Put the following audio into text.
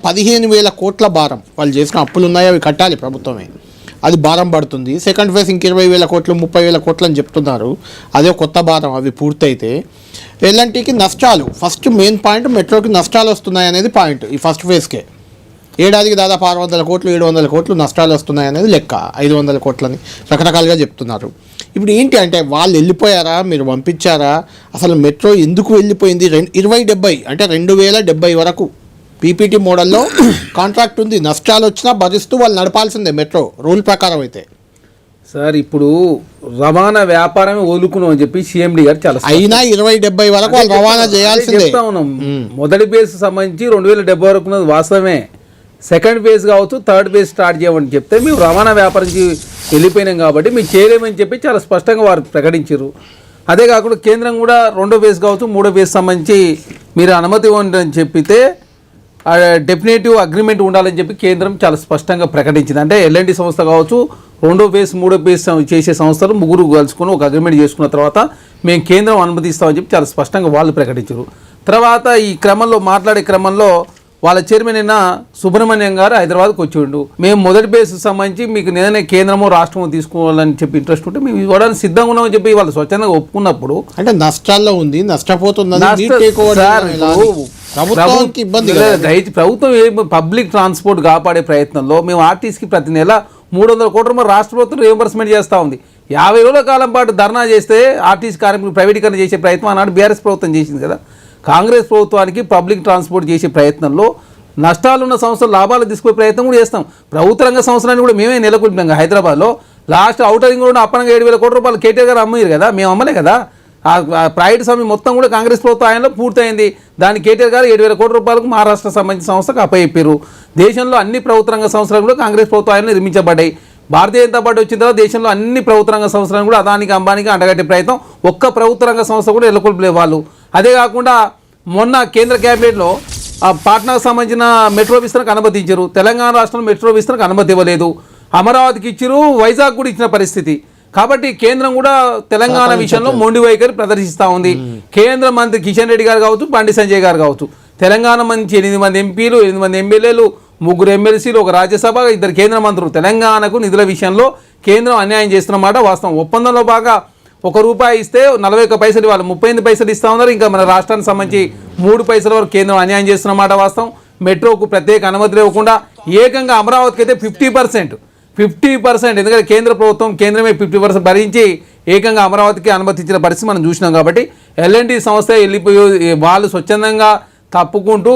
15,000 కోట్ల భారం వాళ్ళు చేసిన అప్పులు ఉన్నాయి, అవి కట్టాలి ప్రభుత్వమే. అది భారం పడుతుంది. సెకండ్ ఫేజ్ ఇంక 20,000 కోట్లు 30,000 కోట్లు అని చెప్తున్నారు. అదే కొత్త భారం. అవి పూర్తయితే ఎల్ఎన్టీకి నష్టాలు. ఫస్ట్ మెయిన్ పాయింట్ మెట్రోకి నష్టాలు వస్తున్నాయి అనేది పాయింట్. ఈ ఫస్ట్ ఫేజ్కే ఏడాదికి దాదాపు 600 కోట్లు 700 కోట్లు నష్టాలు వస్తున్నాయి అనేది లెక్క. 500 కోట్లని రకరకాలుగా చెప్తున్నారు. ఇప్పుడు ఏంటి అంటే వాళ్ళు వెళ్ళిపోయారా, మీరు పంపించారా, అసలు మెట్రో ఎందుకు వెళ్ళిపోయింది? 2070 అంటే 2070 వరకు పీపీటీ మోడల్లో కాంట్రాక్ట్ ఉంది. నష్టాలు వచ్చినా భరిస్తూ వాళ్ళు నడపాల్సిందే మెట్రో రూల్ ప్రకారం. అయితే సార్ ఇప్పుడు రవాణా వ్యాపారమే వదులుకున్నాం అని చెప్పి సీఎండీ గారు చాలా అయినా 2070 వరకు వాళ్ళు రవాణా చేయాల్సిందే. చెప్తా ఉన్నాం. మొదటి ఫేజ్ సంబంధించి 2070 వరకు ఉన్నది వాస్తవమే. సెకండ్ ఫేజ్ కావచ్చు, థర్డ్ ఫేజ్ స్టార్ట్ చేయమని చెప్తే మేము రవాణా వ్యాపారంకి వెళ్ళిపోయినాం కాబట్టి మేము చేయలేమని చెప్పి చాలా స్పష్టంగా వారు ప్రకటించారు. అదే కాకుండా కేంద్రం కూడా రెండో ఫేజ్ కావచ్చు, మూడో ఫేజ్ సంబంధించి మీరు అనుమతి ఇవ్వండి అని చెప్పితే డెఫినేటివ్ అగ్రిమెంట్ ఉండాలని చెప్పి కేంద్రం చాలా స్పష్టంగా ప్రకటించింది. అంటే ఎల్ఎన్టీ సంస్థ కావచ్చు, రెండో ఫేజ్ మూడో ఫేజ్ చేసే సంస్థలు ముగ్గురు కలుసుకుని ఒక అగ్రిమెంట్ చేసుకున్న తర్వాత మేము కేంద్రం అనుమతిస్తామని చెప్పి చాలా స్పష్టంగా వాళ్ళు ప్రకటించారు. తర్వాత ఈ క్రమంలో మాట్లాడే క్రమంలో వాళ్ళ చైర్మన్ అయిన సుబ్రహ్మణ్యం గారు హైదరాబాద్కి వచ్చిండు. మేము మొదటి ఫేజ్ సంబంధించి మీకు నేనే కేంద్రమో రాష్ట్రమో తీసుకోవాలని చెప్పి ఇంట్రెస్ట్ ఉంటే మేము ఇవ్వడానికి సిద్ధంగా ఉన్నామని చెప్పి వాళ్ళు స్వచ్ఛందంగా ఒప్పుకున్నప్పుడు అంటే నష్టాల్లో ఉంది, నష్టపోతుంది. ప్రభుత్వం పబ్లిక్ ట్రాన్స్పోర్ట్ కాపాడే ప్రయత్నంలో మేము ఆర్టీసీకి ప్రతి నెల 300 కోట్ల రూపాయలు రాష్ట్ర ప్రభుత్వం రియంబర్స్మెంట్ చేస్తూ ఉంది. 50 రోజుల కాలం పాటు ధర్నా చేస్తే ఆర్టీసీ కార్మికులు ప్రైవేటీకరణ చేసే ప్రయత్నం ఆనాడు బీఆర్ఎస్ ప్రభుత్వం చేసింది కదా. కాంగ్రెస్ ప్రభుత్వానికి పబ్లిక్ ట్రాన్స్పోర్ట్ చేసే ప్రయత్నంలో నష్టాలున్న సంస్థలు లాభాలు తీసుకునే ప్రయత్నం కూడా చేస్తాం. ప్రభుత్వ రంగ సంస్థలను కూడా మేమే నెలకొల్పాం. హైదరాబాద్లో లాస్ట్ అవుటర్ రింగ్ రోడ్ అప్పనంగా 7,000 కోట్ల రూపాయలు కేటీఆర్ గారు అమ్మారు కదా, మేము అమ్మలే కదా. ఆ ప్రైవేట్ సమయం మొత్తం కూడా కాంగ్రెస్ ప్రభుత్వం ఆయనలో పూర్తయింది. దాని కేటీఆర్ గారు 7,000 కోట్ల రూపాయలకు మహారాష్ట్ర సంబంధించిన సంస్థకు అప్పచెప్పారు. దేశంలో అన్ని ప్రభుత్వ రంగ సంస్థలు కూడా కాంగ్రెస్ ప్రభుత్వం ఆయన నిర్మించబడ్డాయి. భారతీయ జనతా పార్టీ వచ్చిన తర్వాత దేశంలో అన్ని ప్రభుత్వ రంగ సంస్థలను కూడా అదానికి అంబానికి అంటగట్టే ప్రయత్నం ఒక్క ప్రభుత్వ రంగ సంస్థ కూడా నెలకొల్పలే వాళ్ళు. అదే కాకుండా మొన్న కేంద్ర క్యాబినెట్లో పాట్నాకు సంబంధించిన మెట్రో విస్తరణకు అనుమతి ఇచ్చారు. తెలంగాణ రాష్ట్రంలో మెట్రో విస్తరణకు అనుమతి ఇవ్వలేదు. అమరావతికి ఇచ్చారు, వైజాగ్ కూడా ఇచ్చిన పరిస్థితి. కాబట్టి కేంద్రం కూడా తెలంగాణ విషయంలో మొండి వైఖరి ప్రదర్శిస్తూ ఉంది. కేంద్ర మంత్రి కిషన్ రెడ్డి గారు కావచ్చు, బండి సంజయ్ గారు కావచ్చు, తెలంగాణ మంచి 8 మంది ఎంపీలు, 8 మంది ఎమ్మెల్యేలు, 3 ఎమ్మెల్సీలు, 1 రాజ్యసభ, 2 కేంద్ర మంత్రులు తెలంగాణకు నిధుల విషయంలో కేంద్రం అన్యాయం చేస్తున్నమాట వాస్తవం. ఒప్పందంలో బాగా ₹1 ఇస్తే 41 పైసలు వాళ్ళు 38 పైసలు ఇస్తా ఉన్నారు. ఇంకా మన రాష్ట్రానికి సంబంధించి 3 పైసల వరకు కేంద్రం అన్యాయం చేస్తున్నమాట వాస్తవం. మెట్రోకు ప్రత్యేక అనుమతులు ఇవ్వకుండా ఏకంగా అమరావతికి అయితే 50%, ఎందుకంటే కేంద్ర ప్రభుత్వం కేంద్రమే 50% భరించి ఏకంగా అమరావతికి అనుమతించిన పరిస్థితి మనం చూసినాం. కాబట్టి ఎల్ఎన్టీ సంస్థ వెళ్ళిపోయి వాళ్ళు స్వచ్ఛందంగా తప్పుకుంటూ